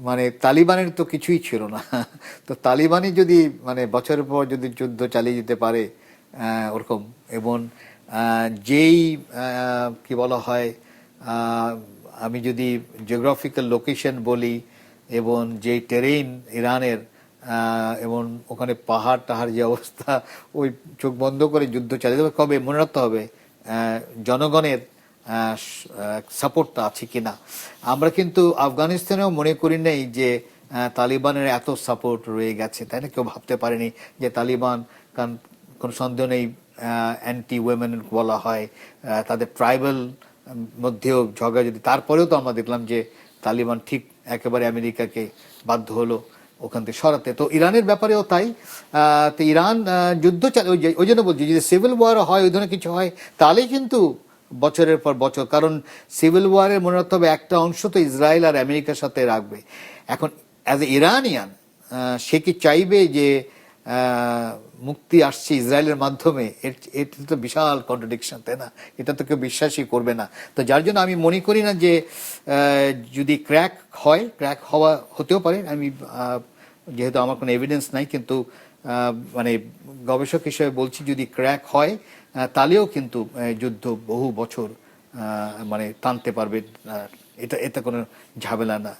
মানে তালিবানের তো কিছুই ছিল না। তো তালিবানই যদি মানে বছরের পর যদি যুদ্ধ চালিয়ে যেতে পারে ওরকম, এবং যেই কি বলা হয়, আহ, আমি যদি জিওগ্রাফিক্যাল লোকেশন বলি, এবং যেই টেরেইন ইরানের, এবং ওখানে পাহাড় টাহাড় যে অবস্থা, ওই চোখ বন্ধ করে যুদ্ধ চালিয়ে দেবে। কবে মনে রাখতে হবে জনগণের সাপোর্টটা আছে কিনা। আমরা কিন্তু আফগানিস্তানেও মনে করি নেই যে তালিবানের এত সাপোর্ট রয়ে গেছে, তাই না? কেউ ভাবতে পারেনি যে তালিবান, কারণ কোনো সন্দেহ নেই অ্যান্টি ওয়েমেন বলা হয়, তাদের ট্রাইবাল মধ্যেও ঝগড়া, যদি তারপরেও তো আমরা দেখলাম যে তালিবান ঠিক একেবারে আমেরিকাকে বাধ্য হলো ওখান থেকে সরাতে। তো ইরানের ব্যাপারেও তাই। তো ইরান যুদ্ধ চালে, ওই জন্য বলছি যদি সিভিল ওয়ার হয়, ওই ধরনের কিছু হয়, তাহলেই কিন্তু বছরের পর বছর, কারণ সিভিল ওয়ারের মনে রাখতে হবে একটা অংশ তো ইসরায়েল আর আমেরিকার সাথে রাখবে। এখন অ্যাজ এ ইরানিয়ান সে কি চাইবে যে মুক্তি আসছে ইসরায়েলের মাধ্যমে? এটা তো বিশাল কন্ট্রাডিকশন, তাই না? এটা তো কেউ বিশ্বাসই করবে না। তো যার জন্য আমি মনে করি না যে যদি ক্র্যাক হয়, ক্র্যাক হওয়া হতেও পারে, আমি যেহেতু আমার কোনো এভিডেন্স নাই, কিন্তু মানে গবেষক হিসেবে বলছি যদি ক্র্যাক হয় তাহলেও কিন্তু যুদ্ধ বহু বছর মানে টানতে পারবে। এটা এতে কোনো ঝামেলা না।